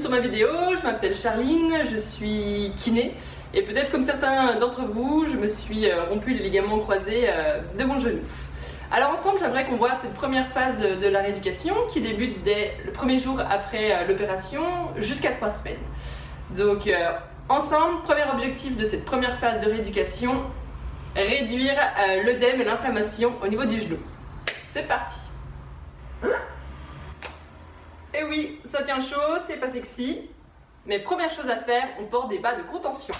sur ma vidéo, je m'appelle Charline, je suis kiné et peut-être comme certains d'entre vous, je me suis rompu les ligaments croisés de mon genou. Alors ensemble, j'aimerais qu'on voit cette première phase de la rééducation qui débute dès le premier jour après l'opération jusqu'à 3 semaines. Donc ensemble, premier objectif de cette première phase de rééducation, réduire l'œdème et l'inflammation au niveau du genou. C'est parti! Et oui, ça tient chaud, c'est pas sexy, mais première chose à faire, on porte des bas de contention.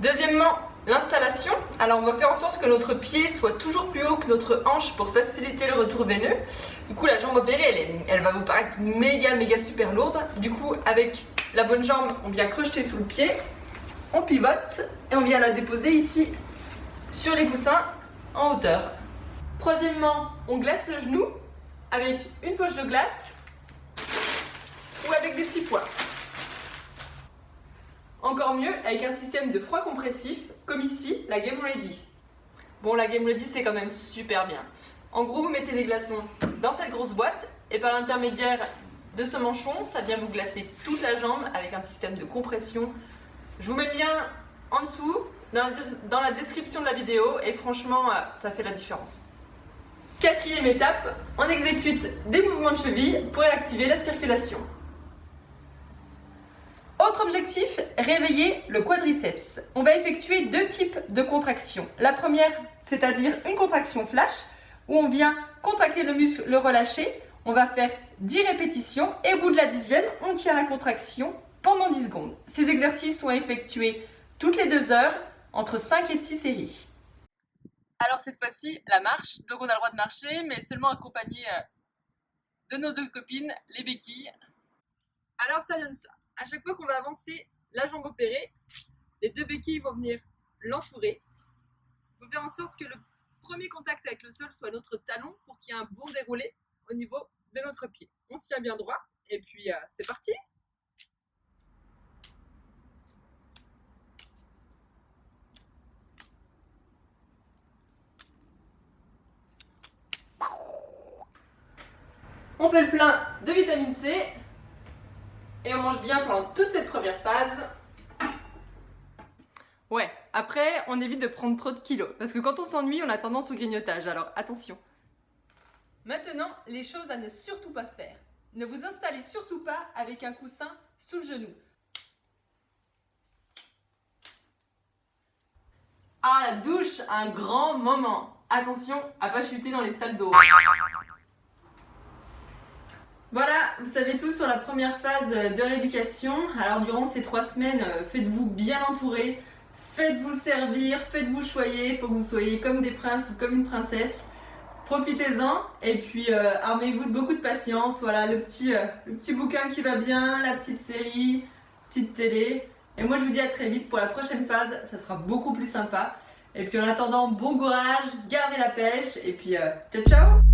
Deuxièmement, l'installation. Alors on va faire en sorte que notre pied soit toujours plus haut que notre hanche pour faciliter le retour veineux. Du coup la jambe opérée, elle va vous paraître méga super lourde. Du coup avec la bonne jambe, on vient crocheter sous le pied, on pivote et on vient la déposer ici sur les coussins en hauteur. Troisièmement, on glace le genou avec une poche de glace ou avec des petits pois. Encore mieux avec un système de froid compressif, comme ici, la Game Ready. Bon, la Game Ready, c'est quand même super bien. En gros, vous mettez des glaçons dans cette grosse boîte et par l'intermédiaire de ce manchon, ça vient vous glacer toute la jambe avec un système de compression. Je vous mets le lien en dessous, dans la description de la vidéo et franchement, ça fait la différence. Quatrième étape, on exécute des mouvements de cheville pour activer la circulation. Autre objectif, réveiller le quadriceps. On va effectuer deux types de contractions. La première, c'est-à-dire une contraction flash, où on vient contracter le muscle, le relâcher. On va faire 10 répétitions et au bout de la 10e, on tient la contraction pendant 10 secondes. Ces exercices sont effectués toutes les 2 heures, entre 5 et 6 séries. Alors cette fois-ci, la marche. Donc on a le droit de marcher, mais seulement accompagné de nos 2 copines, les béquilles. Alors ça donne ça. À chaque fois qu'on va avancer la jambe opérée, les 2 béquilles vont venir l'entourer. Il faut faire en sorte que le premier contact avec le sol soit notre talon pour qu'il y ait un bon déroulé au niveau de notre pied. On se tient bien droit et puis c'est parti! On fait le plein de vitamine C et on mange bien pendant toute cette première phase. Ouais, après, on évite de prendre trop de kilos, parce que quand on s'ennuie, on a tendance au grignotage, alors attention. Maintenant, les choses à ne surtout pas faire. Ne vous installez surtout pas avec un coussin sous le genou. Ah, la douche, un grand moment. Attention à pas chuter dans les salles d'eau. Voilà, vous savez tout sur la première phase de rééducation. Alors durant ces 3 semaines, faites-vous bien entourer. Faites-vous servir, faites-vous choyer, il faut que vous soyez comme des princes ou comme une princesse. Profitez-en et puis armez-vous de beaucoup de patience. Voilà, le petit bouquin qui va bien, la petite série, petite télé. Et moi je vous dis à très vite pour la prochaine phase, ça sera beaucoup plus sympa. Et puis en attendant, bon courage, gardez la pêche et puis ciao ciao!